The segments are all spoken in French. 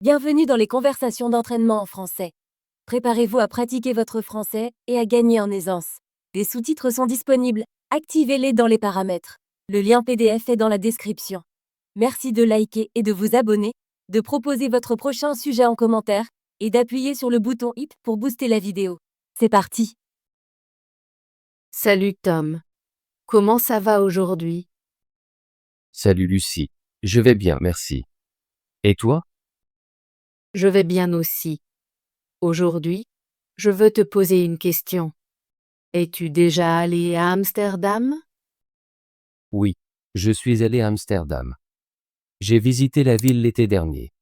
Bienvenue dans les conversations d'entraînement en français. Préparez-vous à pratiquer votre français et à gagner en aisance. Les sous-titres sont disponibles. Activez-les dans les paramètres. Le lien PDF est dans la description. Merci de liker et de vous abonner, de proposer votre prochain sujet en commentaire et d'appuyer sur le bouton HIP pour booster la vidéo. C'est parti! Salut Tom. Comment ça va aujourd'hui? Salut Lucie. Je vais bien, merci. Et toi? Je vais bien aussi. Aujourd'hui, je veux te poser une question. Es-tu déjà allé à Amsterdam? Oui, je suis allé à Amsterdam. J'ai visité la ville l'été dernier.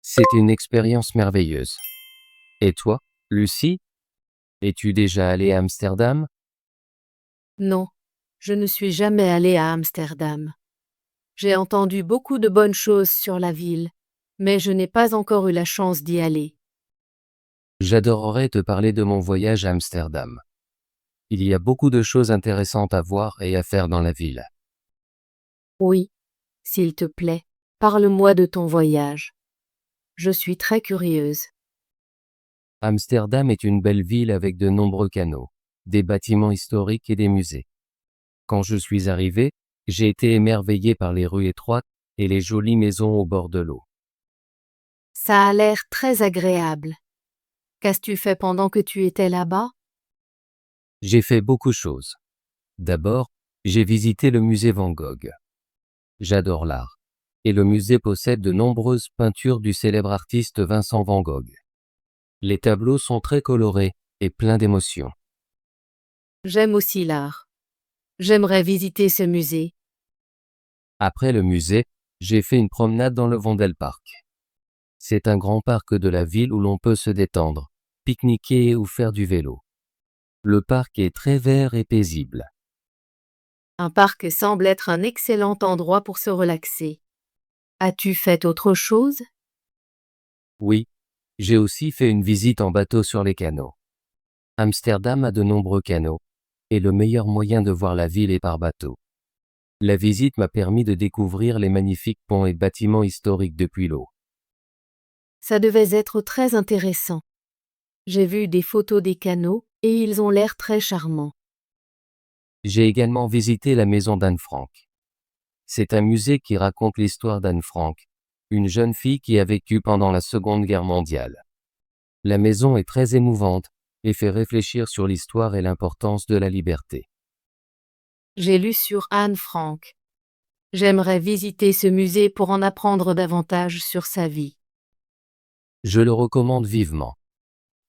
C'était une expérience merveilleuse. Et toi, Lucie? Es-tu déjà allé à Amsterdam? Non, je ne suis jamais allé à Amsterdam. J'ai entendu beaucoup de bonnes choses sur la ville, mais je n'ai pas encore eu la chance d'y aller. J'adorerais te parler de mon voyage à Amsterdam. Il y a beaucoup de choses intéressantes à voir et à faire dans la ville. Oui, s'il te plaît, parle-moi de ton voyage. Je suis très curieuse. Amsterdam est une belle ville avec de nombreux canaux, des bâtiments historiques et des musées. Quand je suis arrivé, j'ai été émerveillé par les rues étroites et les jolies maisons au bord de l'eau. Ça a l'air très agréable. Qu'as-tu fait pendant que tu étais là-bas? J'ai fait beaucoup de choses. D'abord, j'ai visité le musée Van Gogh. J'adore l'art. Et le musée possède de nombreuses peintures du célèbre artiste Vincent Van Gogh. Les tableaux sont très colorés et pleins d'émotions. J'aime aussi l'art. J'aimerais visiter ce musée. Après le musée, j'ai fait une promenade dans le Vondelpark. C'est un grand parc de la ville où l'on peut se détendre, pique-niquer ou faire du vélo. Le parc est très vert et paisible. Un parc semble être un excellent endroit pour se relaxer. As-tu fait autre chose? Oui, j'ai aussi fait une visite en bateau sur les canaux. Amsterdam a de nombreux canaux, et le meilleur moyen de voir la ville est par bateau. La visite m'a permis de découvrir les magnifiques ponts et bâtiments historiques depuis l'eau. Ça devait être très intéressant. J'ai vu des photos des canaux et ils ont l'air très charmants. J'ai également visité la maison d'Anne Frank. C'est un musée qui raconte l'histoire d'Anne Frank, une jeune fille qui a vécu pendant la Seconde Guerre mondiale. La maison est très émouvante et fait réfléchir sur l'histoire et l'importance de la liberté. J'ai lu sur Anne Frank. J'aimerais visiter ce musée pour en apprendre davantage sur sa vie. Je le recommande vivement.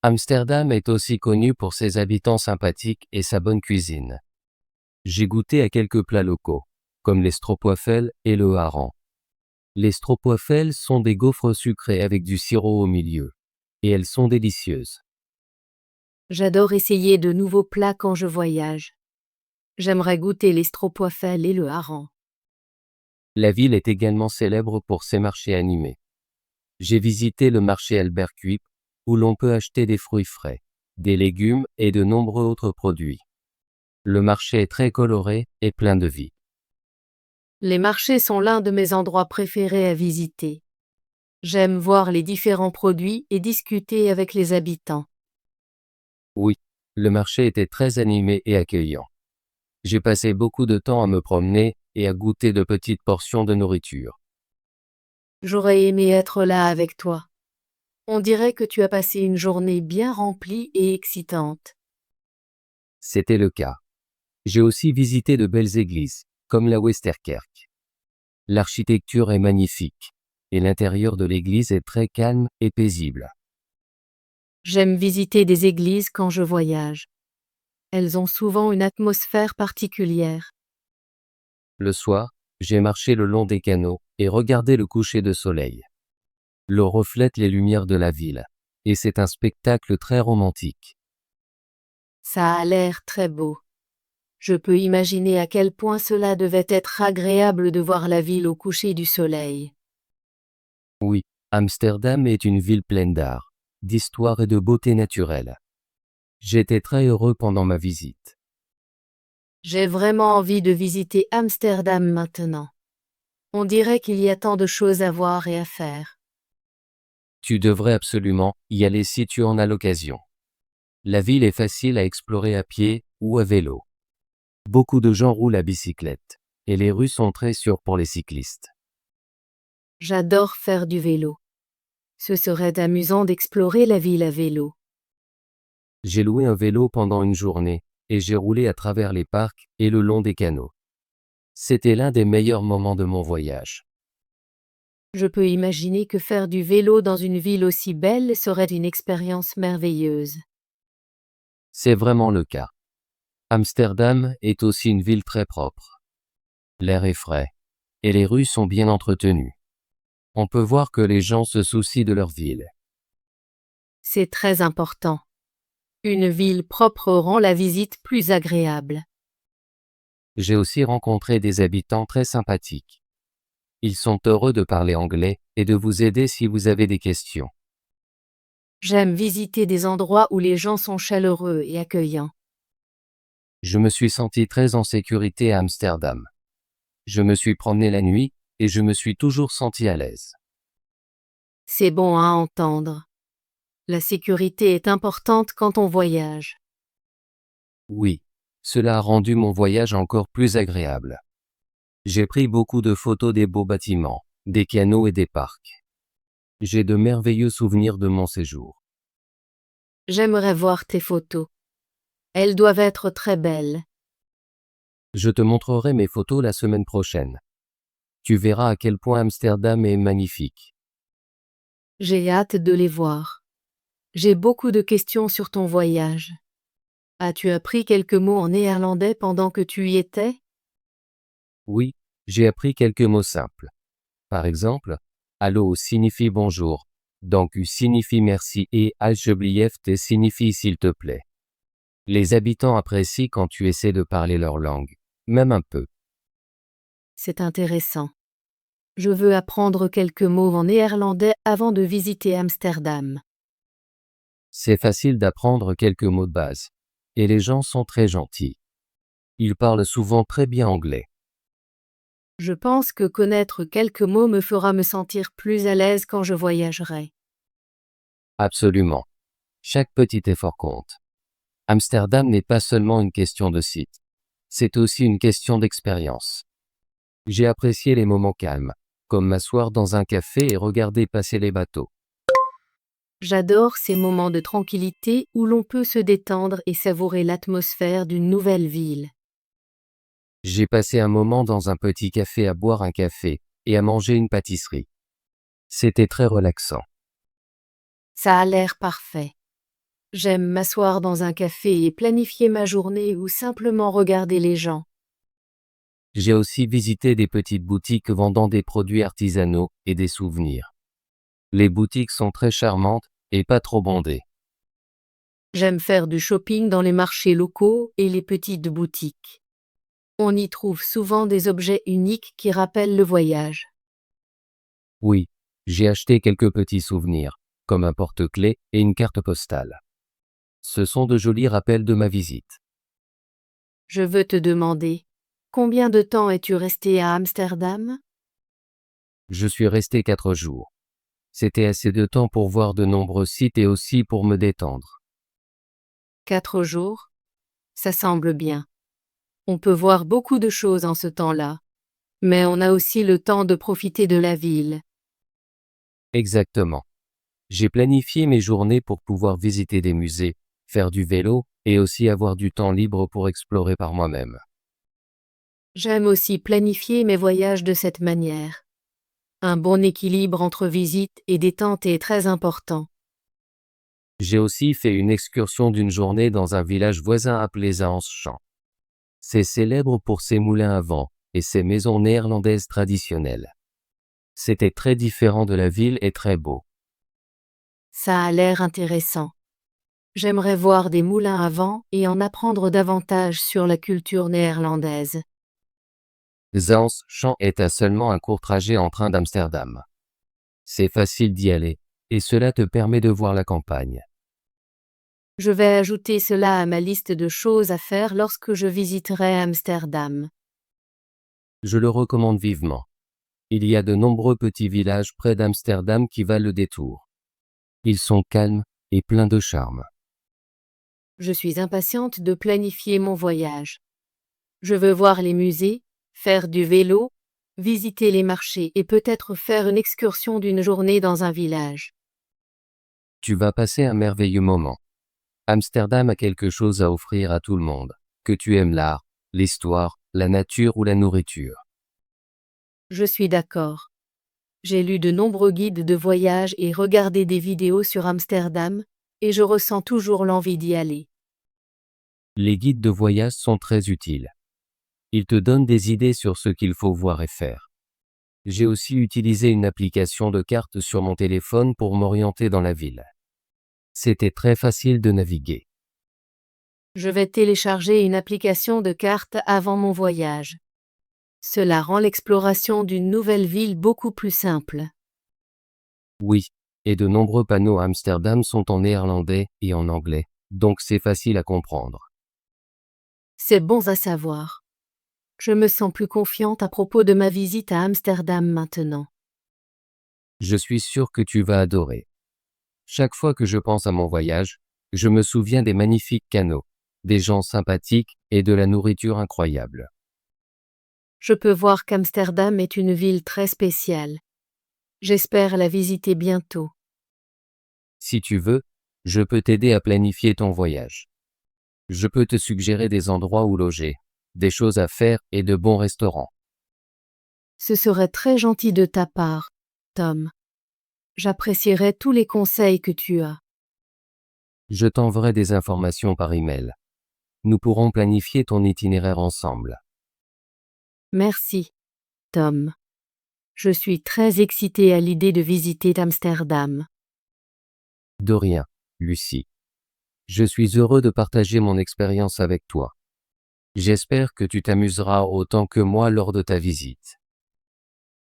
Amsterdam est aussi connu pour ses habitants sympathiques et sa bonne cuisine. J'ai goûté à quelques plats locaux, comme les stroopwafels et le hareng. Les stroopwafels sont des gaufres sucrées avec du sirop au milieu, et elles sont délicieuses. J'adore essayer de nouveaux plats quand je voyage. J'aimerais goûter les stroopwafels et le hareng. La ville est également célèbre pour ses marchés animés. J'ai visité le marché Albert Kuip, où l'on peut acheter des fruits frais, des légumes et de nombreux autres produits. Le marché est très coloré et plein de vie. Les marchés sont l'un de mes endroits préférés à visiter. J'aime voir les différents produits et discuter avec les habitants. Oui, le marché était très animé et accueillant. J'ai passé beaucoup de temps à me promener et à goûter de petites portions de nourriture. J'aurais aimé être là avec toi. On dirait que tu as passé une journée bien remplie et excitante. C'était le cas. J'ai aussi visité de belles églises, comme la Westerkerk. L'architecture est magnifique, et l'intérieur de l'église est très calme et paisible. J'aime visiter des églises quand je voyage. Elles ont souvent une atmosphère particulière. Le soir, j'ai marché le long des canaux et regardé le coucher de soleil. L'eau reflète les lumières de la ville, et c'est un spectacle très romantique. Ça a l'air très beau. Je peux imaginer à quel point cela devait être agréable de voir la ville au coucher du soleil. Oui, Amsterdam est une ville pleine d'art, d'histoire et de beauté naturelle. J'étais très heureux pendant ma visite. J'ai vraiment envie de visiter Amsterdam maintenant. On dirait qu'il y a tant de choses à voir et à faire. Tu devrais absolument y aller si tu en as l'occasion. La ville est facile à explorer à pied ou à vélo. Beaucoup de gens roulent à bicyclette, et les rues sont très sûres pour les cyclistes. J'adore faire du vélo. Ce serait amusant d'explorer la ville à vélo. J'ai loué un vélo pendant une journée, et j'ai roulé à travers les parcs et le long des canaux. C'était l'un des meilleurs moments de mon voyage. Je peux imaginer que faire du vélo dans une ville aussi belle serait une expérience merveilleuse. C'est vraiment le cas. Amsterdam est aussi une ville très propre. L'air est frais, et les rues sont bien entretenues. On peut voir que les gens se soucient de leur ville. C'est très important. Une ville propre rend la visite plus agréable. J'ai aussi rencontré des habitants très sympathiques. Ils sont heureux de parler anglais et de vous aider si vous avez des questions. J'aime visiter des endroits où les gens sont chaleureux et accueillants. Je me suis senti très en sécurité à Amsterdam. Je me suis promené la nuit, et je me suis toujours senti à l'aise. C'est bon à entendre. La sécurité est importante quand on voyage. Oui, cela a rendu mon voyage encore plus agréable. J'ai pris beaucoup de photos des beaux bâtiments, des canaux et des parcs. J'ai de merveilleux souvenirs de mon séjour. J'aimerais voir tes photos. Elles doivent être très belles. Je te montrerai mes photos la semaine prochaine. Tu verras à quel point Amsterdam est magnifique. J'ai hâte de les voir. J'ai beaucoup de questions sur ton voyage. As-tu appris quelques mots en néerlandais pendant que tu y étais? Oui, j'ai appris quelques mots simples. Par exemple, allô signifie bonjour, donc u signifie merci et alsjeblieft signifie s'il te plaît. Les habitants apprécient quand tu essaies de parler leur langue, même un peu. C'est intéressant. Je veux apprendre quelques mots en néerlandais avant de visiter Amsterdam. C'est facile d'apprendre quelques mots de base. Et les gens sont très gentils. Ils parlent souvent très bien anglais. Je pense que connaître quelques mots me fera me sentir plus à l'aise quand je voyagerai. Absolument. Chaque petit effort compte. Amsterdam n'est pas seulement une question de site. C'est aussi une question d'expérience. J'ai apprécié les moments calmes, comme m'asseoir dans un café et regarder passer les bateaux. J'adore ces moments de tranquillité où l'on peut se détendre et savourer l'atmosphère d'une nouvelle ville. J'ai passé un moment dans un petit café à boire un café et à manger une pâtisserie. C'était très relaxant. Ça a l'air parfait. J'aime m'asseoir dans un café et planifier ma journée ou simplement regarder les gens. J'ai aussi visité des petites boutiques vendant des produits artisanaux et des souvenirs. Les boutiques sont très charmantes et pas trop bondées. J'aime faire du shopping dans les marchés locaux et les petites boutiques. On y trouve souvent des objets uniques qui rappellent le voyage. Oui, j'ai acheté quelques petits souvenirs, comme un porte-clés et une carte postale. Ce sont de jolis rappels de ma visite. Je veux te demander, combien de temps es-tu resté à Amsterdam? Je suis resté 4 jours. C'était assez de temps pour voir de nombreux sites et aussi pour me détendre. 4 jours? Ça semble bien. On peut voir beaucoup de choses en ce temps-là. Mais on a aussi le temps de profiter de la ville. Exactement. J'ai planifié mes journées pour pouvoir visiter des musées, faire du vélo et aussi avoir du temps libre pour explorer par moi-même. J'aime aussi planifier mes voyages de cette manière. Un bon équilibre entre visite et détente est très important. J'ai aussi fait une excursion d'une journée dans un village voisin appelé Zaanschan. C'est célèbre pour ses moulins à vent et ses maisons néerlandaises traditionnelles. C'était très différent de la ville et très beau. Ça a l'air intéressant. J'aimerais voir des moulins à vent et en apprendre davantage sur la culture néerlandaise. Zaanschan est à seulement un court trajet en train d'Amsterdam. C'est facile d'y aller, et cela te permet de voir la campagne. Je vais ajouter cela à ma liste de choses à faire lorsque je visiterai Amsterdam. Je le recommande vivement. Il y a de nombreux petits villages près d'Amsterdam qui valent le détour. Ils sont calmes et pleins de charme. Je suis impatiente de planifier mon voyage. Je veux voir les musées, faire du vélo, visiter les marchés et peut-être faire une excursion d'une journée dans un village. Tu vas passer un merveilleux moment. Amsterdam a quelque chose à offrir à tout le monde, que tu aimes l'art, l'histoire, la nature ou la nourriture. Je suis d'accord. J'ai lu de nombreux guides de voyage et regardé des vidéos sur Amsterdam, et je ressens toujours l'envie d'y aller. Les guides de voyage sont très utiles. Ils te donnent des idées sur ce qu'il faut voir et faire. J'ai aussi utilisé une application de carte sur mon téléphone pour m'orienter dans la ville. C'était très facile de naviguer. Je vais télécharger une application de carte avant mon voyage. Cela rend l'exploration d'une nouvelle ville beaucoup plus simple. Oui, et de nombreux panneaux à Amsterdam sont en néerlandais et en anglais, donc c'est facile à comprendre. C'est bon à savoir. Je me sens plus confiante à propos de ma visite à Amsterdam maintenant. Je suis sûr que tu vas adorer. Chaque fois que je pense à mon voyage, je me souviens des magnifiques canaux, des gens sympathiques et de la nourriture incroyable. Je peux voir qu'Amsterdam est une ville très spéciale. J'espère la visiter bientôt. Si tu veux, je peux t'aider à planifier ton voyage. Je peux te suggérer des endroits où loger, des choses à faire et de bons restaurants. Ce serait très gentil de ta part, Tom. J'apprécierais tous les conseils que tu as. Je t'enverrai des informations par email. Nous pourrons planifier ton itinéraire ensemble. Merci, Tom. Je suis très excitée à l'idée de visiter Amsterdam. De rien, Lucie. Je suis heureux de partager mon expérience avec toi. J'espère que tu t'amuseras autant que moi lors de ta visite.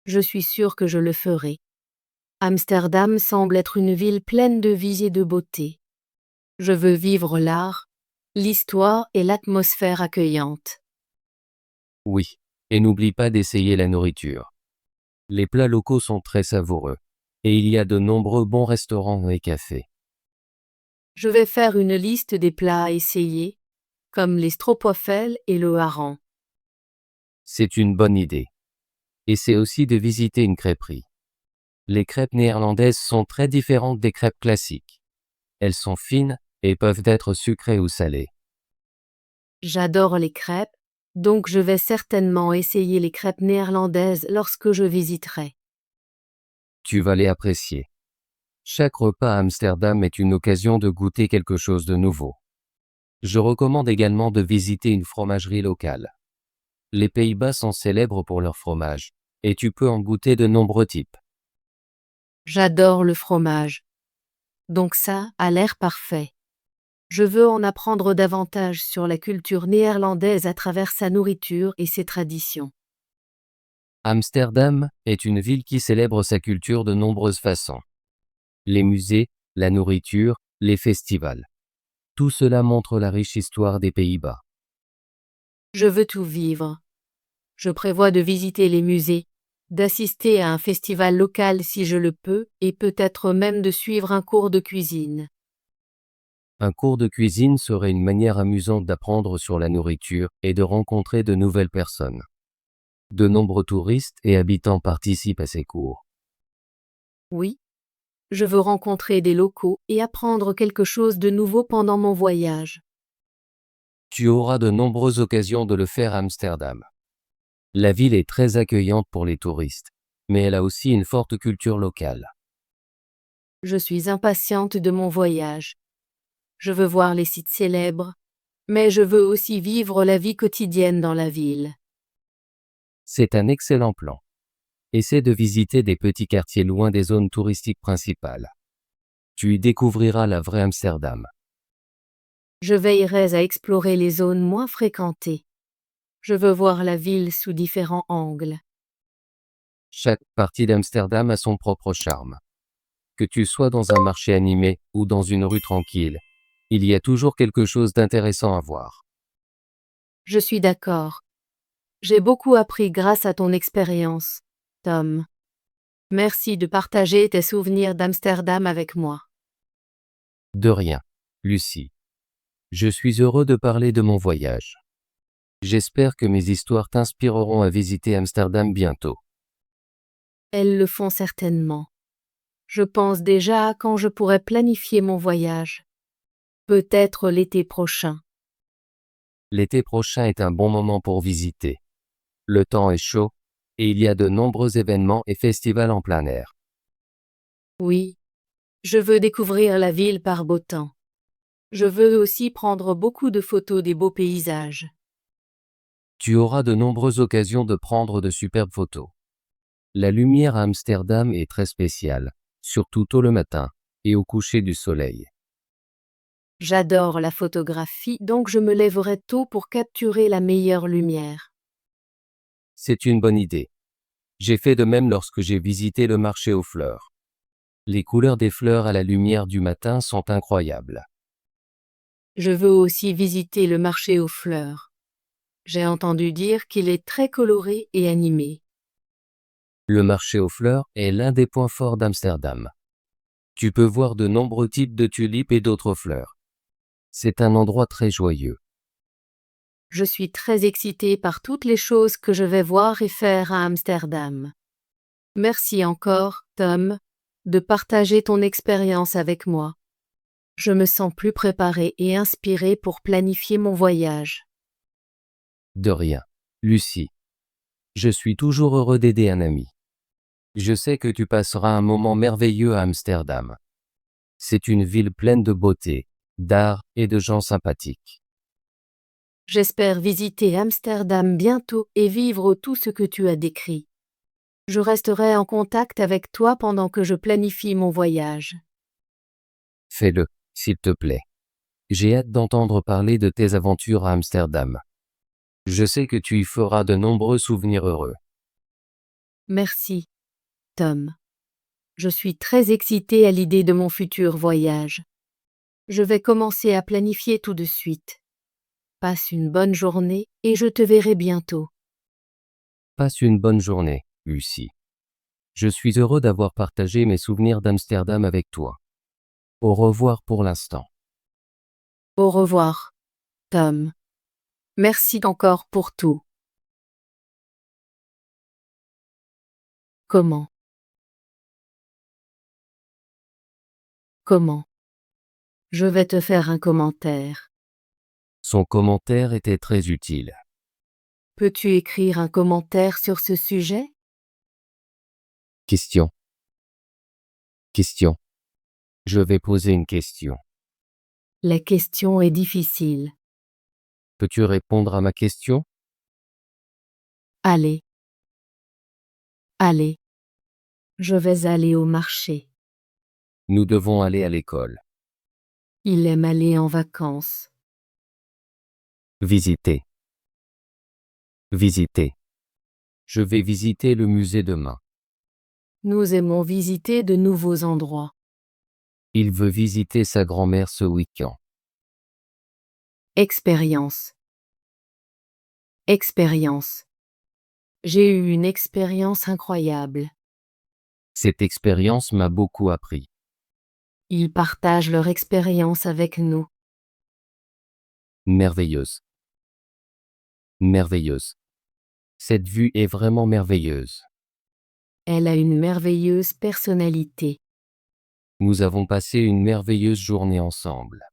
Je suis sûre que je le ferai. Amsterdam semble être une ville pleine de vie et de beauté. Je veux vivre l'art, l'histoire et l'atmosphère accueillante. Oui, et n'oublie pas d'essayer la nourriture. Les plats locaux sont très savoureux, et il y a de nombreux bons restaurants et cafés. Je vais faire une liste des plats à essayer, comme les stroopwafels et le hareng. C'est une bonne idée. Essaie aussi de visiter une crêperie. Les crêpes néerlandaises sont très différentes des crêpes classiques. Elles sont fines et peuvent être sucrées ou salées. J'adore les crêpes, donc je vais certainement essayer les crêpes néerlandaises lorsque je visiterai. Tu vas les apprécier. Chaque repas à Amsterdam est une occasion de goûter quelque chose de nouveau. Je recommande également de visiter une fromagerie locale. Les Pays-Bas sont célèbres pour leur fromage, et tu peux en goûter de nombreux types. J'adore le fromage. Donc ça a l'air parfait. Je veux en apprendre davantage sur la culture néerlandaise à travers sa nourriture et ses traditions. Amsterdam est une ville qui célèbre sa culture de nombreuses façons. Les musées, la nourriture, les festivals. Tout cela montre la riche histoire des Pays-Bas. Je veux tout vivre. Je prévois de visiter les musées, d'assister à un festival local si je le peux et peut-être même de suivre un cours de cuisine. Un cours de cuisine serait une manière amusante d'apprendre sur la nourriture et de rencontrer de nouvelles personnes. De nombreux touristes et habitants participent à ces cours. Oui, je veux rencontrer des locaux et apprendre quelque chose de nouveau pendant mon voyage. Tu auras de nombreuses occasions de le faire à Amsterdam. La ville est très accueillante pour les touristes, mais elle a aussi une forte culture locale. Je suis impatiente de mon voyage. Je veux voir les sites célèbres, mais je veux aussi vivre la vie quotidienne dans la ville. C'est un excellent plan. Essaie de visiter des petits quartiers loin des zones touristiques principales. Tu y découvriras la vraie Amsterdam. Je veillerai à explorer les zones moins fréquentées. Je veux voir la ville sous différents angles. Chaque partie d'Amsterdam a son propre charme. Que tu sois dans un marché animé ou dans une rue tranquille, il y a toujours quelque chose d'intéressant à voir. Je suis d'accord. J'ai beaucoup appris grâce à ton expérience, Tom. Merci de partager tes souvenirs d'Amsterdam avec moi. De rien, Lucie. Je suis heureux de parler de mon voyage. J'espère que mes histoires t'inspireront à visiter Amsterdam bientôt. Elles le font certainement. Je pense déjà à quand je pourrais planifier mon voyage. Peut-être l'été prochain. L'été prochain est un bon moment pour visiter. Le temps est chaud, et il y a de nombreux événements et festivals en plein air. Oui. Je veux découvrir la ville par beau temps. Je veux aussi prendre beaucoup de photos des beaux paysages. Tu auras de nombreuses occasions de prendre de superbes photos. La lumière à Amsterdam est très spéciale, surtout tôt le matin et au coucher du soleil. J'adore la photographie, donc je me lèverai tôt pour capturer la meilleure lumière. C'est une bonne idée. J'ai fait de même lorsque j'ai visité le marché aux fleurs. Les couleurs des fleurs à la lumière du matin sont incroyables. Je veux aussi visiter le marché aux fleurs. J'ai entendu dire qu'il est très coloré et animé. Le marché aux fleurs est l'un des points forts d'Amsterdam. Tu peux voir de nombreux types de tulipes et d'autres fleurs. C'est un endroit très joyeux. Je suis très excitée par toutes les choses que je vais voir et faire à Amsterdam. Merci encore, Tom, de partager ton expérience avec moi. Je me sens plus préparée et inspirée pour planifier mon voyage. De rien, Lucie. Je suis toujours heureux d'aider un ami. Je sais que tu passeras un moment merveilleux à Amsterdam. C'est une ville pleine de beauté, d'art et de gens sympathiques. J'espère visiter Amsterdam bientôt et vivre tout ce que tu as décrit. Je resterai en contact avec toi pendant que je planifie mon voyage. Fais-le, s'il te plaît. J'ai hâte d'entendre parler de tes aventures à Amsterdam. Je sais que tu y feras de nombreux souvenirs heureux. Merci, Tom. Je suis très excitée à l'idée de mon futur voyage. Je vais commencer à planifier tout de suite. Passe une bonne journée et je te verrai bientôt. Passe une bonne journée, Lucie. Je suis heureux d'avoir partagé mes souvenirs d'Amsterdam avec toi. Au revoir pour l'instant. Au revoir, Tom. Merci encore pour tout. Comment? Je vais te faire un commentaire. Son commentaire était très utile. Peux-tu écrire un commentaire sur ce sujet? Question. Question. Je vais poser une question. La question est difficile. Peux-tu répondre à ma question? Allez. Allez. Je vais aller au marché. Nous devons aller à l'école. Il aime aller en vacances. Visiter. Visiter. Je vais visiter le musée demain. Nous aimons visiter de nouveaux endroits. Il veut visiter sa grand-mère ce week-end. Expérience. Expérience. J'ai eu une expérience incroyable. Cette expérience m'a beaucoup appris. Ils partagent leur expérience avec nous. Merveilleuse. Merveilleuse. Cette vue est vraiment merveilleuse. Elle a une merveilleuse personnalité. Nous avons passé une merveilleuse journée ensemble.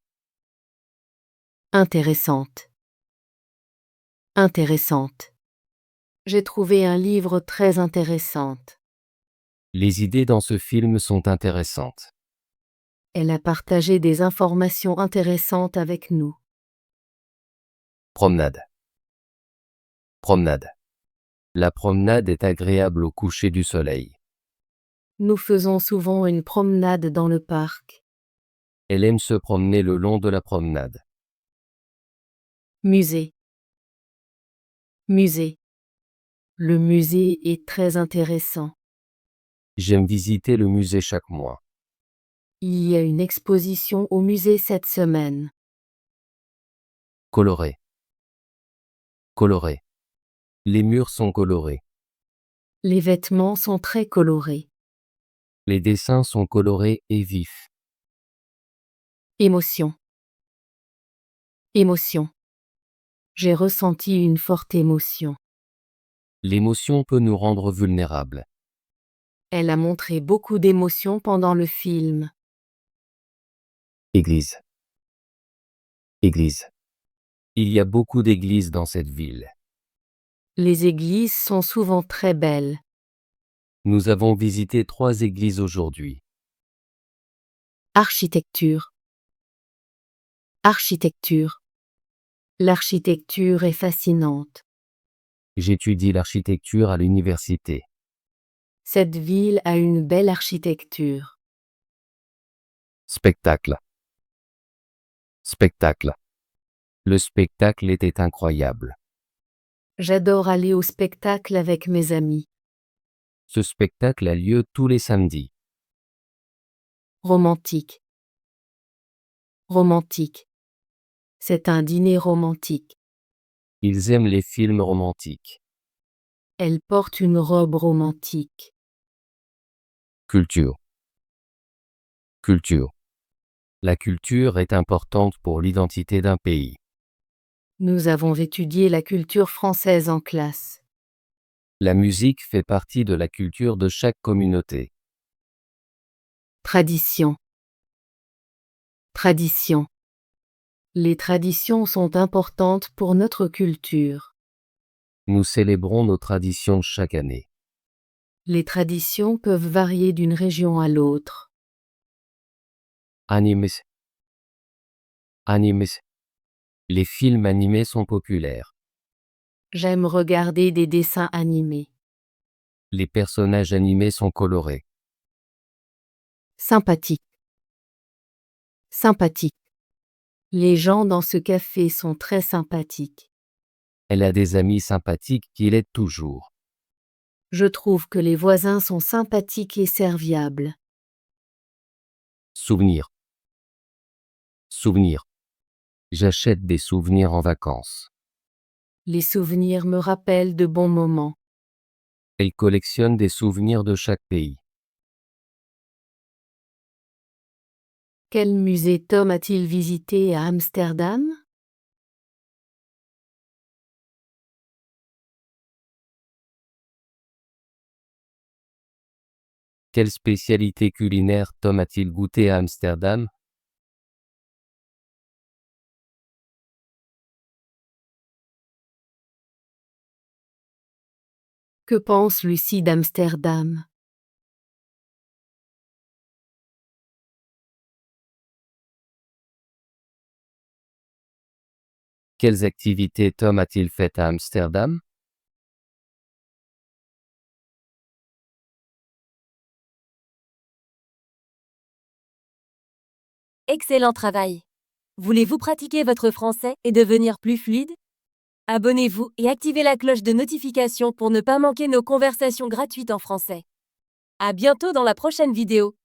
Intéressante. Intéressante. J'ai trouvé un livre très intéressant. Les idées dans ce film sont intéressantes. Elle a partagé des informations intéressantes avec nous. Promenade. Promenade. La promenade est agréable au coucher du soleil. Nous faisons souvent une promenade dans le parc. Elle aime se promener le long de la promenade. Musée. Musée. Le musée est très intéressant. J'aime visiter le musée chaque mois. Il y a une exposition au musée cette semaine. Coloré. Coloré. Les murs sont colorés. Les vêtements sont très colorés. Les dessins sont colorés et vifs. Émotion. Émotion. J'ai ressenti une forte émotion. L'émotion peut nous rendre vulnérables. Elle a montré beaucoup d'émotions pendant le film. Église. Église. Il y a beaucoup d'églises dans cette ville. Les églises sont souvent très belles. Nous avons visité 3 églises aujourd'hui. Architecture. Architecture. L'architecture est fascinante. J'étudie l'architecture à l'université. Cette ville a une belle architecture. Spectacle. Spectacle. Le spectacle était incroyable. J'adore aller au spectacle avec mes amis. Ce spectacle a lieu tous les samedis. Romantique. Romantique. C'est un dîner romantique. Ils aiment les films romantiques. Elle porte une robe romantique. Culture. Culture. La culture est importante pour l'identité d'un pays. Nous avons étudié la culture française en classe. La musique fait partie de la culture de chaque communauté. Tradition. Tradition. Les traditions sont importantes pour notre culture. Nous célébrons nos traditions chaque année. Les traditions peuvent varier d'une région à l'autre. Animes. Animes. Les films animés sont populaires. J'aime regarder des dessins animés. Les personnages animés sont colorés. Sympathique. Sympathique. Les gens dans ce café sont très sympathiques. Elle a des amis sympathiques qui l'aident toujours. Je trouve que les voisins sont sympathiques et serviables. Souvenir. Souvenir. J'achète des souvenirs en vacances. Les souvenirs me rappellent de bons moments. Elle collectionne des souvenirs de chaque pays. Quel musée Tom a-t-il visité à Amsterdam? Quelle spécialité culinaire Tom a-t-il goûté à Amsterdam? Que pense Lucie d'Amsterdam? Quelles activités Tom a-t-il faites à Amsterdam? Excellent travail. Voulez-vous pratiquer votre français et devenir plus fluide? Abonnez-vous et activez la cloche de notification pour ne pas manquer nos conversations gratuites en français. À bientôt dans la prochaine vidéo.